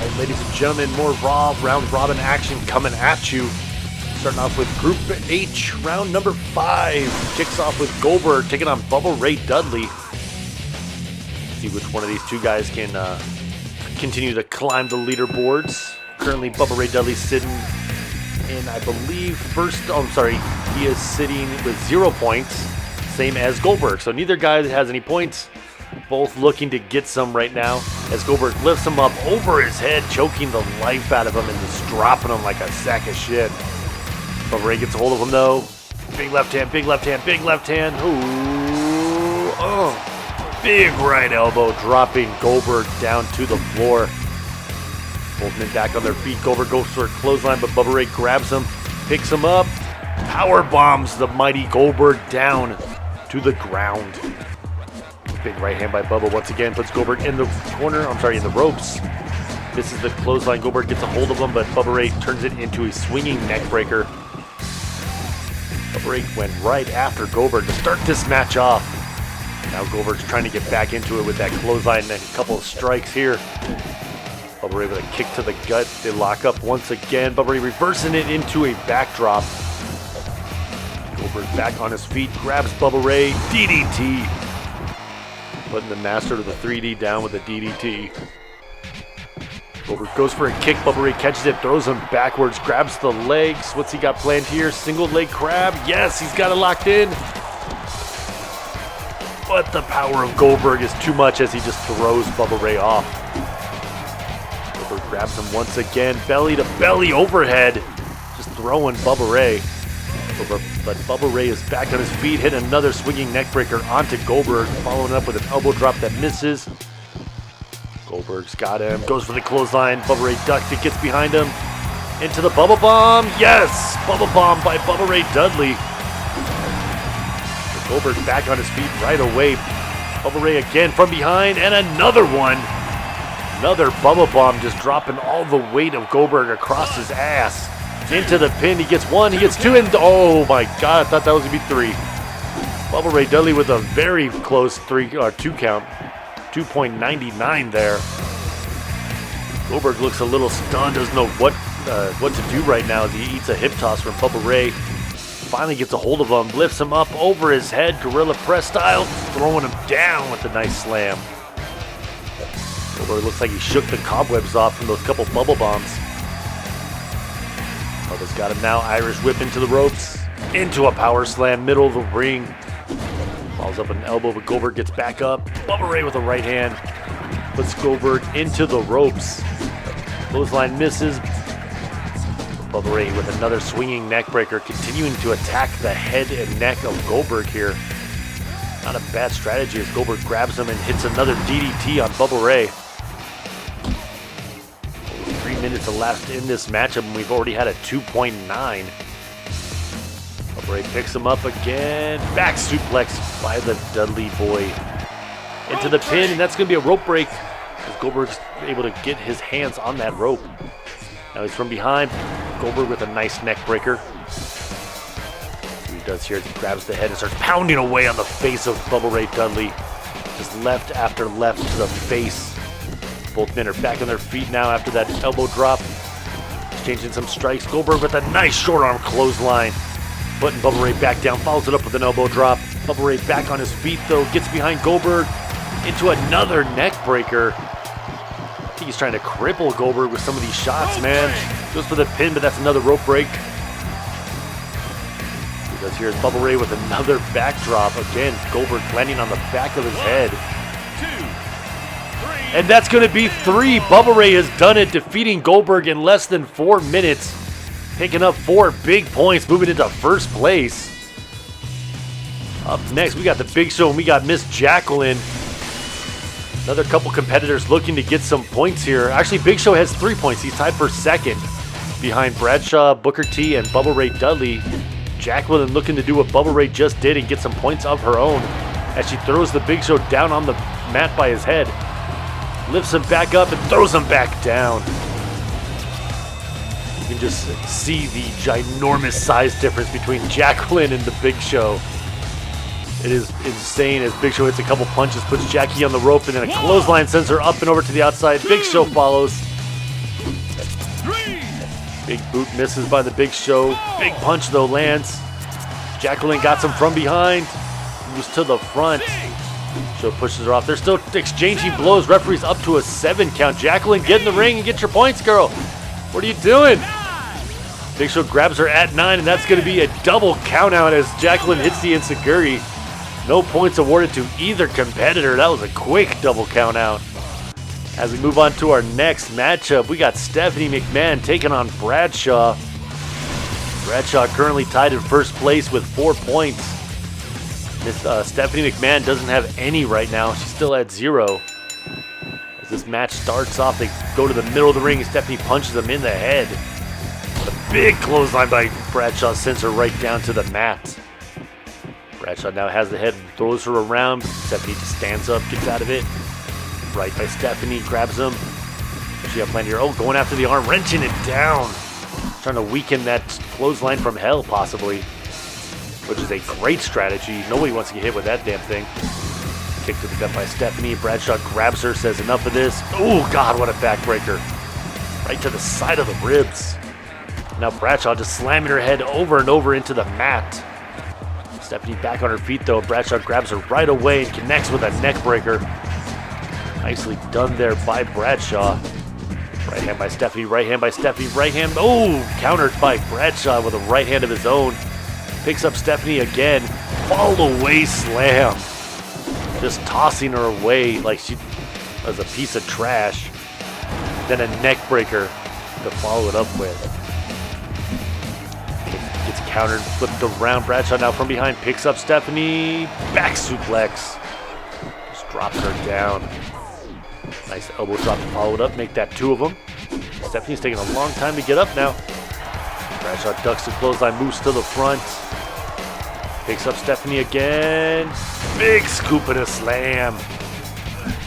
Alright, ladies and gentlemen, more Raw round robin action coming at you. Starting off with Group H, round number 5. Kicks off with Goldberg taking on Bubba Ray Dudley. See which one of these two guys can continue to climb the leaderboards. Currently, Bubba Ray Dudley sitting in, I believe, he is sitting with 0 points, same as Goldberg. So neither guy has any points. Both looking to get some right now as Goldberg lifts him up over his head, choking the life out of him and just dropping him like a sack of shit. Bubba Ray gets a hold of him though. Big left hand, big left hand, big left hand. Ooh, oh. Big right elbow dropping Goldberg down to the floor. Both men back on their feet. Goldberg goes for a clothesline, but Bubba Ray grabs him, picks him up, power bombs the mighty Goldberg down to the ground. Big right hand by Bubba once again puts Goldberg in the corner. In the ropes. Misses the clothesline. Goldberg gets a hold of him, but Bubba Ray turns it into a swinging neck breaker. Bubba Ray went right after Goldberg to start this match off. Now Goldberg's trying to get back into it with that clothesline and a couple of strikes here. Bubba Ray with a kick to the gut. They lock up once again. Bubba Ray reversing it into a backdrop. Goldberg back on his feet, grabs Bubba Ray, DDT. Putting the master to the 3D down with a DDT. Goldberg goes for a kick. Bubba Ray catches it, throws him backwards, grabs the legs. What's he got planned here? Single leg crab. Yes, he's got it locked in. But the power of Goldberg is too much as he just throws Bubba Ray off. Goldberg grabs him once again, belly to belly overhead. Just throwing Bubba Ray. But Bubba Ray is back on his feet, hit another swinging neckbreaker onto Goldberg, following up with an elbow drop that misses. Goldberg's got him, goes for the clothesline. Bubba Ray ducks it, gets behind him, into the Bubba Bomb. Yes! Bubba Bomb by Bubba Ray Dudley. Goldberg back on his feet right away. Bubba Ray again from behind, and another one. Another Bubba Bomb just dropping all the weight of Goldberg across his ass. Into the pin, he gets one, he gets two, and oh my god, I thought that was going to be 3. Bubba Ray Dudley with a very close 2 count, 2.99 there. Goldberg looks a little stunned, doesn't know what to do right now as he eats a hip toss from Bubba Ray. Finally gets a hold of him, lifts him up over his head, gorilla press style, throwing him down with a nice slam. Goldberg looks like he shook the cobwebs off from those couple Bubba Bombs. Bubba's got him now, Irish whip into the ropes, into a power slam, middle of the ring. Falls up an elbow, but Goldberg gets back up. Bubba Ray with a right hand, puts Goldberg into the ropes. Clothesline misses. Bubba Ray with another swinging neck breaker, continuing to attack the head and neck of Goldberg here. Not a bad strategy as Goldberg grabs him and hits another DDT on Bubba Ray. 3 minutes left in this matchup, and we've already had a 2.9. Bubba Ray picks him up again. Back suplex by the Dudley boy. Into the pin, and that's going to be a rope break as Goldberg's able to get his hands on that rope. Now he's from behind. Goldberg with a nice neck breaker. What he does here is he grabs the head and starts pounding away on the face of Bubba Ray Dudley. Just left after left to the face. Both men are back on their feet now after that elbow drop. Exchanging some strikes. Goldberg with a nice short arm clothesline. Putting Bubba Ray back down. Follows it up with an elbow drop. Bubba Ray back on his feet though. Gets behind Goldberg into another neck breaker. I think he's trying to cripple Goldberg with some of these shots, man. Goes for the pin, but that's another rope break. He does here is Bubba Ray with another backdrop. Again, Goldberg landing on the back of his head. And that's going to be 3. Bubba Ray has done it, defeating Goldberg in less than 4 minutes. Picking up 4 big points, moving into first place. Up next, we got the Big Show and we got Miss Jacqueline. Another couple competitors looking to get some points here. Actually, Big Show has 3 points. He's tied for second behind Bradshaw, Booker T, and Bubba Ray Dudley. Jacqueline looking to do what Bubba Ray just did and get some points of her own as she throws the Big Show down on the mat by his head. Lifts him back up and throws him back down. You can just see the ginormous size difference between Jacqueline and the Big Show. It is insane as Big Show hits a couple punches, puts Jackie on the rope, and then a clothesline sends her up and over to the outside. Big Show follows. Big boot misses by the Big Show. Big punch though lands. Jacqueline got some from behind. Moves to the front. Show pushes her off. They're still exchanging blows. Referee's up to a 7 count. Jacqueline, get in the ring and get your points, girl. What are you doing? Big Show grabs her at 9, and that's going to be a double count out as Jacqueline hits the enziguri. No points awarded to either competitor. That was a quick double count out. As we move on to our next matchup, we got Stephanie McMahon taking on Bradshaw. Bradshaw currently tied in first place with 4 points. Stephanie McMahon doesn't have any right now. She's still at 0. As this match starts off, they go to the middle of the ring and Stephanie punches them in the head. A big clothesline by Bradshaw sends her right down to the mat. Bradshaw now has the head, throws her around. Stephanie just stands up, gets out of it. Right by Stephanie, grabs him. She got plenty here. Oh, going after the arm, wrenching it down. Trying to weaken that clothesline from hell, possibly. Which is a great strategy. Nobody wants to get hit with that damn thing. Kick to the gut by Stephanie. Bradshaw grabs her, says enough of this. Oh, God, what a backbreaker. Right to the side of the ribs. Now Bradshaw just slamming her head over and over into the mat. Stephanie back on her feet, though. Bradshaw grabs her right away and connects with a neck breaker. Nicely done there by Bradshaw. Right hand by Stephanie, right hand by Stephanie, right hand. Oh, countered by Bradshaw with a right hand of his own. Picks up Stephanie again. Fall away slam. Just tossing her away like she was a piece of trash. Then a neck breaker to follow it up with. Gets countered, flipped around. Bradshaw now from behind picks up Stephanie. Back suplex. Just drops her down. Nice elbow drop to follow it up, make that 2 of them. Stephanie's taking a long time to get up now. Bradshaw ducks the clothesline, moves to the front. Picks up Stephanie again. Big scoop and a slam.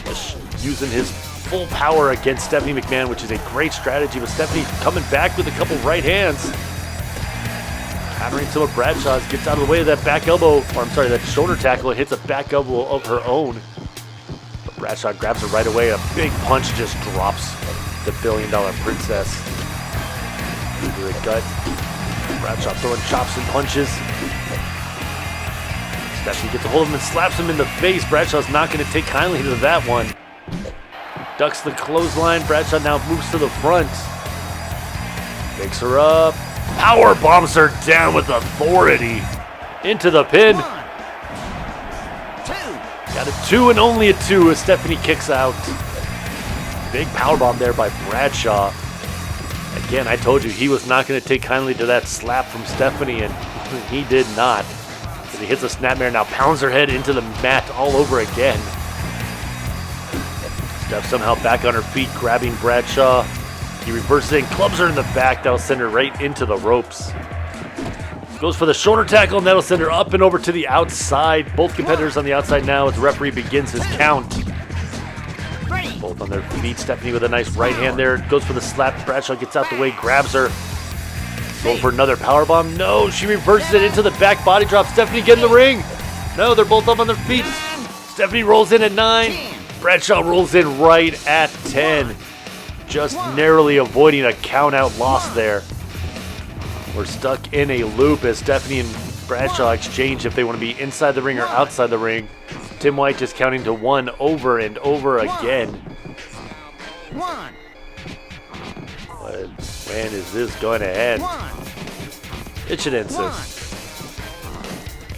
Just using his full power against Stephanie McMahon, which is a great strategy. But Stephanie coming back with a couple right hands. Countering some of Bradshaw's, gets out of the way of that back elbow, or I'm sorry, that shoulder tackle, and hits a back elbow of her own. Bradshaw grabs her right away. A big punch just drops the $1 billion princess into the gut. Bradshaw throwing chops and punches. Stephanie gets a hold of him and slaps him in the face. Bradshaw's not going to take kindly to that one. Ducks the clothesline. Bradshaw now moves to the front. Picks her up. Power bombs her down with authority. Into the pin. Got a 2 and only a 2 as Stephanie kicks out. Big powerbomb there by Bradshaw. Again, I told you he was not going to take kindly to that slap from Stephanie, and he did not. As he hits a snapmare, now pounds her head into the mat all over again. Steph somehow back on her feet, grabbing Bradshaw. He reverses it and clubs her in the back. That'll send her right into the ropes. Goes for the shoulder tackle, and that'll send her up and over to the outside. Both competitors on the outside now as the referee begins his count. Both on their feet. Stephanie with a nice right hand there. Goes for the slap. Bradshaw gets out the way, grabs her. Going for another powerbomb. No, she reverses it into the back body drop. Stephanie get in the ring. No, they're both up on their feet. Stephanie rolls in at 9. Bradshaw rolls in right at 10. Just narrowly avoiding a count-out loss there. We're stuck in a loop as Stephanie and Bradshaw exchange if they want to be inside the ring or outside the ring. Tim White just counting to 1 over and over again. 1. But when is this going to end? It should end soon.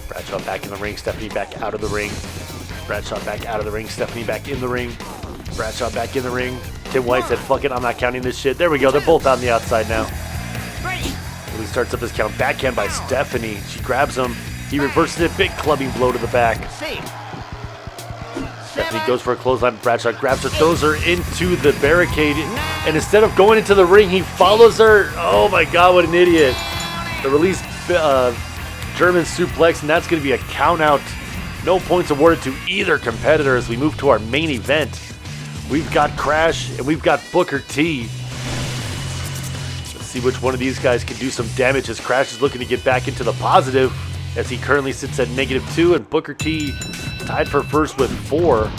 Bradshaw back in the ring, Stephanie back out of the ring. Bradshaw back out of the ring, Stephanie back in the ring. Bradshaw back in the ring. Tim White said, fuck it, I'm not counting this shit. There we go, they're both on the outside now. He starts up his count. Backhand by Stephanie. She grabs him. He reverses it. Big clubbing blow to the back. Stephanie goes for a clothesline. Bradshaw grabs her, throws her into the barricade. And instead of going into the ring, he follows her. Oh my God, what an idiot. The release German suplex, and that's going to be a count out. No points awarded to either competitor as we move to our main event. We've got Crash and we've got Booker T. See which one of these guys can do some damage as Crash is looking to get back into the positive as he currently sits at -2 and Booker T tied for first with 4.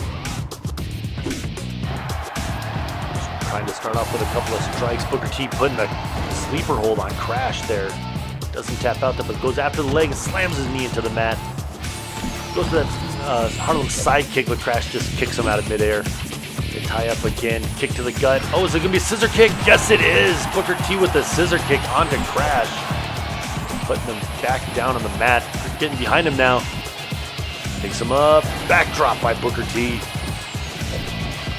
Trying to start off with a couple of strikes. Booker T putting a sleeper hold on Crash there. Doesn't tap out there, but goes after the leg and slams his knee into the mat. Goes for that Harlem side kick, but Crash just kicks him out of midair. They tie up again. Kick to the gut. Oh, is it going to be a scissor kick? Yes, it is. Booker T with the scissor kick onto Crash. Putting him back down on the mat. Getting behind him now. Takes him up. Backdrop by Booker T.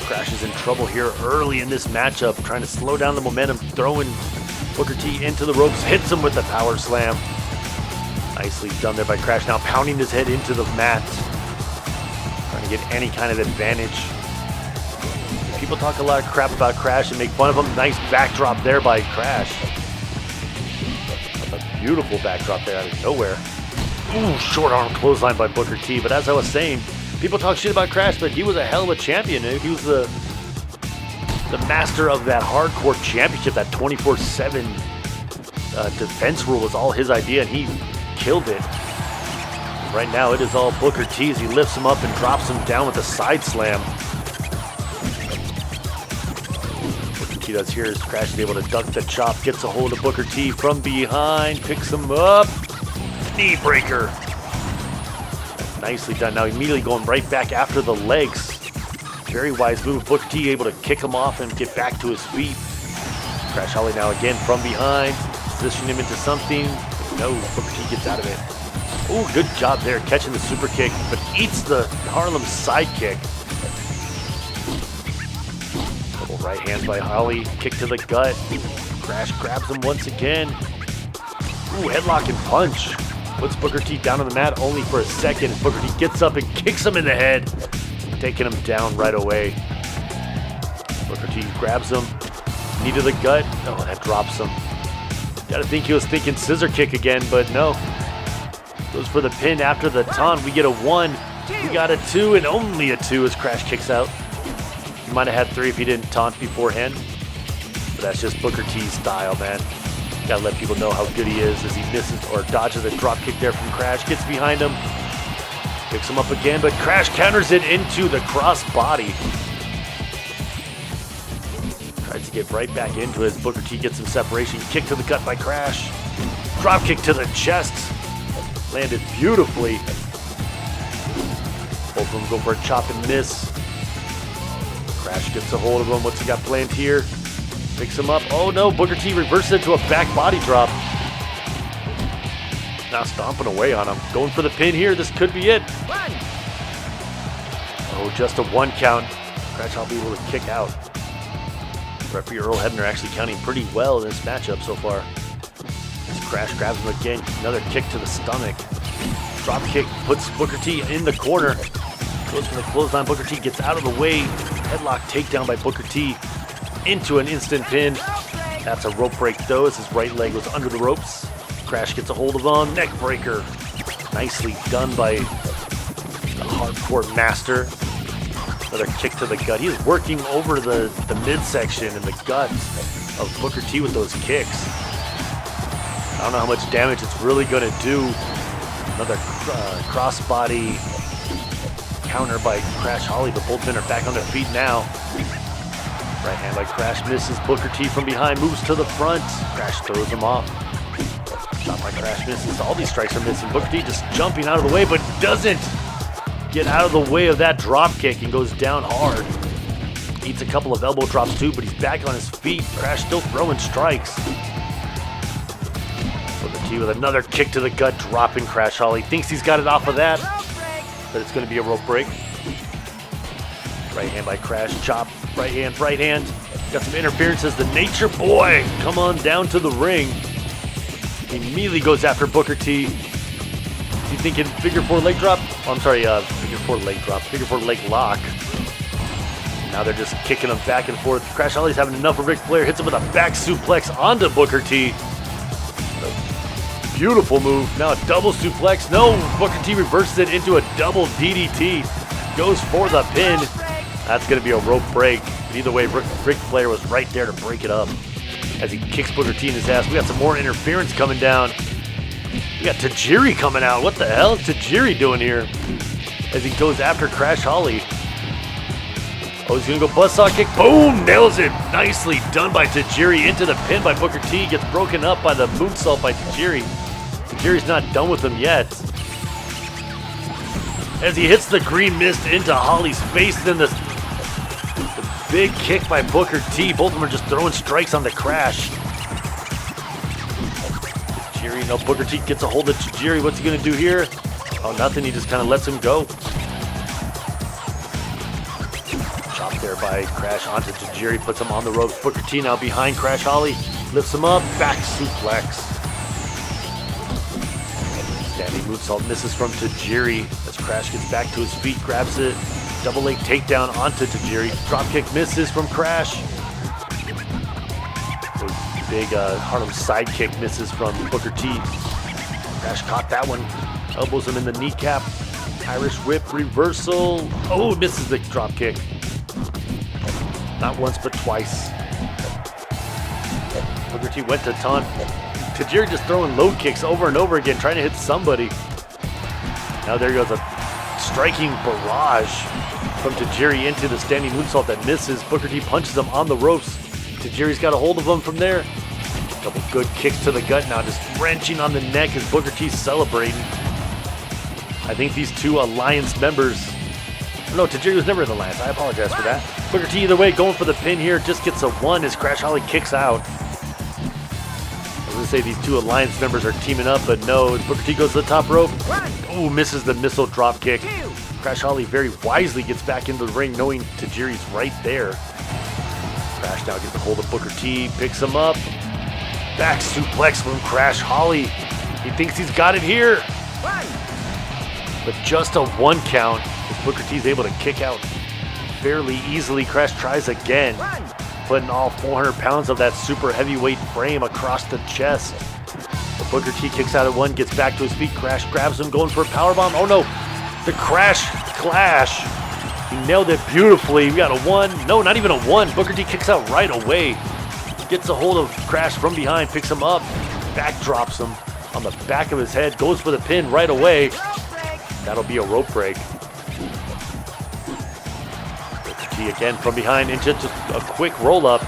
Crash is in trouble here early in this matchup. Trying to slow down the momentum. Throwing Booker T into the ropes. Hits him with the power slam. Nicely done there by Crash. Now pounding his head into the mat. Trying to get any kind of advantage. People talk a lot of crap about Crash and make fun of him. Nice backdrop there by Crash. A beautiful backdrop there out of nowhere. Ooh, short arm clothesline by Booker T. But as I was saying, people talk shit about Crash, but he was a hell of a champion. He was the master of that hardcore championship. That 24/7 defense rule was all his idea, and he killed it. Right now, it is all Booker T as he lifts him up and drops him down with a side slam. He does here is Crash is able to duck the chop, gets a hold of Booker T from behind, picks him up, knee breaker. Nicely done. Now immediately going right back after the legs. Very wise move. Booker T able to kick him off and get back to his feet. Crash Holly now again from behind, position him into something. No, Booker T gets out of it. Oh, good job there catching the super kick, but eats the Harlem side kick. Right hand by Holly, kick to the gut. Crash grabs him once again. Ooh, headlock and punch. Puts Booker T down on the mat only for a second. Booker T gets up and kicks him in the head, taking him down right away. Booker T grabs him, knee to the gut. Oh, that drops him. Gotta think he was thinking scissor kick again, but no. Goes for the pin after the taunt. We get a 1, we got a 2, and only a 2 as Crash kicks out. He might have had 3 if he didn't taunt beforehand. But that's just Booker T's style, man. Gotta let people know how good he is as he misses or dodges a drop kick there from Crash. Gets behind him. Picks him up again, but Crash counters it into the cross body. Tries to get right back into it as Booker T gets some separation. Kick to the gut by Crash. Drop kick to the chest. Landed beautifully. Both of them go for a chop and miss. Crash gets a hold of him. What's he got planned here? Picks him up. Oh no, Booker T reverses it to a back body drop. Now stomping away on him. Going for the pin here. This could be it. Oh, just a 1 count. Crash will be able to kick out. Referee Earl Hebner actually counting pretty well in this matchup so far. As Crash grabs him again. Another kick to the stomach. Drop kick puts Booker T in the corner. Goes for the clothesline. Booker T gets out of the way. Headlock takedown by Booker T into an instant pin. That's a rope break though as his right leg was under the ropes. Crash gets a hold of him. Neck breaker. Nicely done by the hardcore master. Another kick to the gut. He is working over the midsection and the gut of Booker T with those kicks. I don't know how much damage it's really going to do. Another crossbody counter by Crash Holly, but both men are back on their feet now. Right hand by Crash misses. Booker T from behind moves to the front. Crash throws him off. Shot by Crash misses. All these strikes are missing. Booker T just jumping out of the way, but doesn't get out of the way of that drop kick and goes down hard. Eats a couple of elbow drops too, but he's back on his feet. Crash still throwing strikes. Booker T with another kick to the gut, dropping Crash Holly. Thinks he's got it off of that, but it's going to be a rope break. Right hand by Crash, chop, right hand. Got some interference as the Nature Boy come on down to the ring. He immediately goes after Booker T. Is he thinking figure 4 leg drop? Oh, I'm sorry, figure 4 leg drop, figure 4 leg lock. Now they're just kicking him back and forth. Crash Holly's having enough of Ric Flair, hits him with a back suplex onto Booker T. Beautiful move. Now a double suplex. No, Booker T reverses it into a double DDT. Goes for the pin. That's going to be a rope break. But either way, Ric Flair was right there to break it up as he kicks Booker T in his ass. We got some more interference coming down. We got Tajiri coming out. What the hell is Tajiri doing here? As he goes after Crash Holly. Oh, he's going to go buzzsaw kick. Boom! Nails it. Nicely done by Tajiri. Into the pin by Booker T. Gets broken up by the moonsault by Tajiri. Tajiri's not done with him yet. As he hits the green mist into Holly's face. Then the big kick by Booker T. Both of them are just throwing strikes on the Crash. Tajiri, no, Booker T gets a hold of Tajiri. What's he going to do here? Oh, nothing. He just kind of lets him go. Chop there by Crash onto Tajiri. Puts him on the ropes. Booker T now behind Crash Holly. Lifts him up. Back suplex. Standing moonsault misses from Tajiri. As Crash gets back to his feet. Grabs it. Double leg takedown onto Tajiri. Dropkick misses from Crash. Big Harlem sidekick misses from Booker T. Crash caught that one. Elbows him in the kneecap. Irish whip reversal. Oh, misses the dropkick. Not once, but twice. Booker T went to taunt. Tajiri just throwing low kicks over and over again, trying to hit somebody. Now there goes a striking barrage from Tajiri into the standing moonsault that misses. Booker T punches him on the ropes. Tajiri's got a hold of him from there. Couple good kicks to the gut now, just wrenching on the neck as Booker T's celebrating. I think these two Alliance members... No, Tajiri was never in the Alliance. I apologize for that. Booker T either way going for the pin here. Just gets a one as Crash Holly kicks out. I was going to say these two Alliance members are teaming up, but no. Booker T goes to the top rope. Ooh, misses the missile drop kick. Crash Holly very wisely gets back into the ring knowing Tajiri's right there. Crash now gets a hold of Booker T, picks him up. Back suplex from Crash Holly. He thinks he's got it here. But just a one count as Booker T's able to kick out fairly easily. Crash tries again, putting all 400 pounds of that super heavyweight frame across the chest. But Booker T kicks out at one, gets back to his feet. Crash grabs him, going for a powerbomb. Oh no, the Crash Clash. He nailed it beautifully. We got a one. No, not even a one. Booker T kicks out right away. Gets a hold of Crash from behind, picks him up, back drops him on the back of his head, goes for the pin right away. That'll be a rope break. Booker T again from behind into just a quick roll up.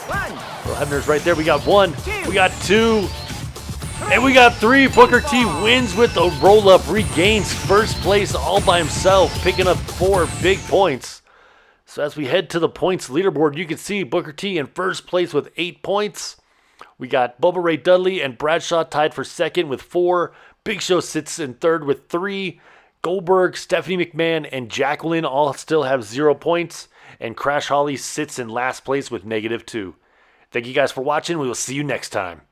Well, Hebner's right there. We got one, we got two, and we got three. Booker T wins with the roll up, regains first place all by himself, picking up 4 big points. So as we head to the points leaderboard, you can see Booker T in first place with 8 points. We got Bubba Ray Dudley and Bradshaw tied for second with 4. Big Show sits in third with 3. Goldberg, Stephanie McMahon, and Jacqueline all still have 0 points. And Crash Holly sits in last place with -2. Thank you guys for watching. We will see you next time.